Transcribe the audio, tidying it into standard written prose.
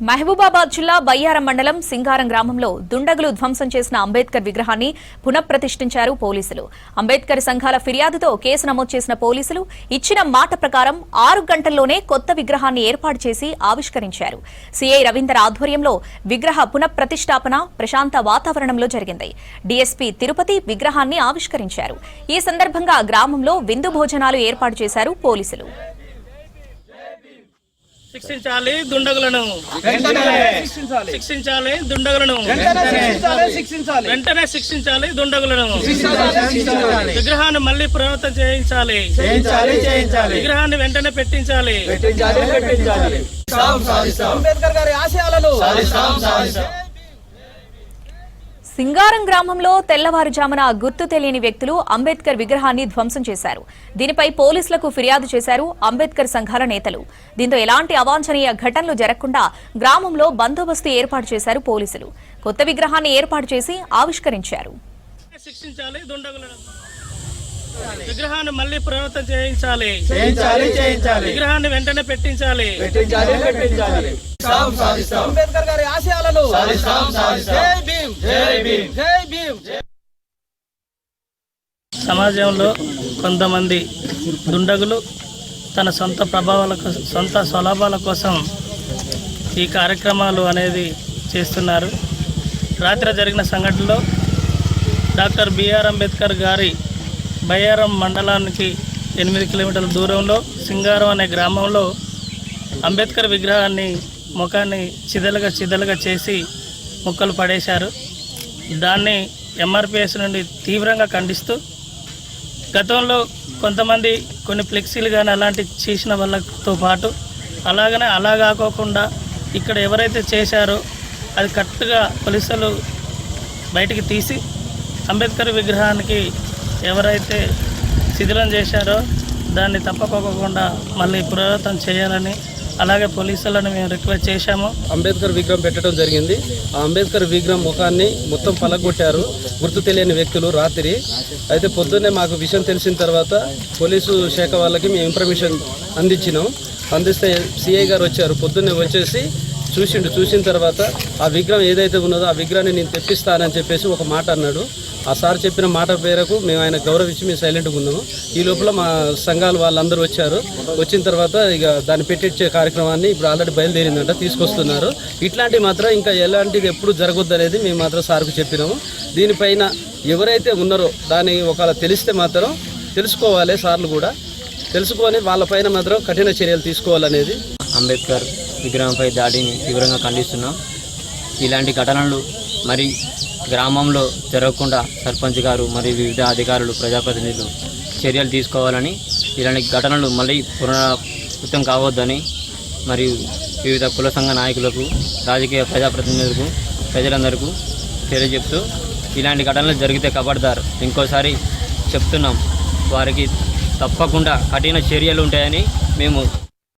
మహబూబాబాద్ జిల్లా బయ్యారం మండలం సింగారం గ్రామంలో దుండగులు ధ్వంసం చేసిన అంబేద్కర్ విగ్రహాన్ని పునఃప్రతిష్ఠించారు పోలీసులు. అంబేద్కర్ సంఘాల ఫిర్యాదుతో కేసు నమోదు చేసిన పోలీసులు ఇచ్చిన మాట ప్రకారం 6 గంటల్లోనే కొత్త విగ్రహాన్ని ఏర్పాటు చేసి ఆవిష్కరించారు. సిఐ రవీందర్ ఆధ్వర్యంలో విగ్రహ పునఃప్రతిష్ఠాపన ప్రశాంత వాతావరణంలో జరిగింది. డీఎస్పీ తిరుపతి విగ్రహాన్ని ఆవిష్కరించారు. ఈ సందర్భంగా గ్రామంలో విందు భోజనాలు ఏర్పాటు చేశారు పోలీసులు. శిక్షించాలి దుండగులను, శిక్షించాలి దుండగులను, వెంటనే శిక్షించాలి దుండగులను. విగ్రహాన్ని మళ్ళీ పునరుద్ధరణ చేయించాలి, విగ్రహాన్ని వెంటనే పెట్టించాలి. అంబేద్కర్ గారి ఆశయాలను సింగారం గ్రామంలో తెల్లవారుజామున గుర్తు తెలియని వ్యక్తులు అంబేద్కర్ విగ్రహాన్ని ధ్వంసం చేశారు. దీనిపై పోలీసులకు ఫిర్యాదు చేశారు అంబేద్కర్ సంఘాల నేతలు. దీంతో ఎలాంటి అవాంఛనీయ ఘటనలు జరగకుండా గ్రామంలో బందోబస్తు ఏర్పాటు చేశారు పోలీసులు. కొత్త విగ్రహాన్ని ఏర్పాటు చేసి ఆవిష్కరించారు. శిక్షించాలి దుండగులను, విగ్రహాన్ని మళ్ళీ పునరుద్ధరణ చేయించాలి, విగ్రహాన్ని వెంటనే పెట్టించాలి. అంబేద్కర్ గారి ఆశయాలను సమాజంలో కొంతమంది దుండగులు తన సొంత ప్రభావాల సొంత స్వలాభాల కోసం ఈ కార్యక్రమాలు అనేది చేస్తున్నారు. రాత్రి జరిగిన సంఘటనలో డాక్టర్ బిఆర్ అంబేద్కర్ గారి బయ్యారం మండలానికి 8 కిలోమీటర్ల దూరంలో సింగారం అనే గ్రామంలో అంబేద్కర్ విగ్రహాన్ని ముఖాన్ని చిదలుగా చేసి ముక్కలు పడేశారు. దాన్ని ఎంఆర్పిఎస్ నుండి తీవ్రంగా ఖండిస్తూ గతంలో కొంతమంది కొన్ని ఫ్లెక్సీలు కానీ అలాంటి చేసిన వాళ్ళతో పాటు అలా కాకోకుండా ఇక్కడ ఎవరైతే చేశారో అది కరెక్ట్గా పోలీసులు బయటికి తీసి అంబేద్కర్ విగ్రహానికి ఎవరైతే శిథిలం చేశారో దాన్ని తప్పకోకుండా మళ్ళీ పునరుద్ధరణ చేయాలని అలాగే పోలీసులను మేము రిక్వెస్ట్ చేశాము. అంబేద్కర్ విగ్రహం పెట్టడం జరిగింది. ఆ అంబేద్కర్ విగ్రహం ముఖాన్ని మొత్తం పలగొట్టారు గుర్తు తెలియని వ్యక్తులు రాత్రి. అయితే పొద్దున్నే మాకు విషయం తెలిసిన తర్వాత పోలీసు శాఖ వాళ్ళకి మేము ఇన్ఫర్మేషన్ అందిస్తే సిఐ గారు వచ్చారు. పొద్దున్నే వచ్చేసి చూసిన తర్వాత ఆ విగ్రహం ఏదైతే ఉన్నదో ఆ విగ్రహాన్ని నేను తెప్పిస్తానని చెప్పేసి ఒక మాట అన్నాడు. ఆ సార్ చెప్పిన మాట మేరకు మేము ఆయన గౌరవించి మేము సైలెంట్గా ఉన్నాము. ఈ లోపల మా సంఘాలు వాళ్ళందరూ వచ్చారు. వచ్చిన తర్వాత ఇక దాన్ని పెట్టించే కార్యక్రమాన్ని ఇప్పుడు ఆల్రెడీ బయలుదేరిందంట, తీసుకొస్తున్నారు. ఇట్లాంటివి మాత్రం ఇంకా ఎలాంటిది ఎప్పుడు జరగొద్దు అనేది మేము మాత్రం సార్కు చెప్పినాము. దీనిపైన ఎవరైతే ఉన్నారో దాన్ని ఒకవేళ తెలిస్తే మాత్రం తెలుసుకోవాలి, సార్లు కూడా తెలుసుకొని వాళ్ళపైన మాత్రం కఠిన చర్యలు తీసుకోవాలనేది. అంబేద్కర్ విగ్రహంపై దాడిని తీవ్రంగా ఖండిస్తున్నాం. ఇలాంటి ఘటనలు మరి గ్రామంలో జరగకుండా సర్పంచ్ గారు మరియు వివిధ అధికారులు ప్రజాప్రతినిధులు చర్యలు తీసుకోవాలని, ఇలాంటి ఘటనలు మళ్ళీ పునరావృతం కావద్దని మరియు వివిధ కుల సంఘ నాయకులకు రాజకీయ ప్రజాప్రతినిధులకు ప్రజలందరికీ తెలియజెప్తూ ఇలాంటి ఘటనలు జరిగితే ఖబర్దార్ ఇంకోసారి చెప్తున్నాం వారికి తప్పకుండా కఠిన చర్యలు ఉంటాయని మేము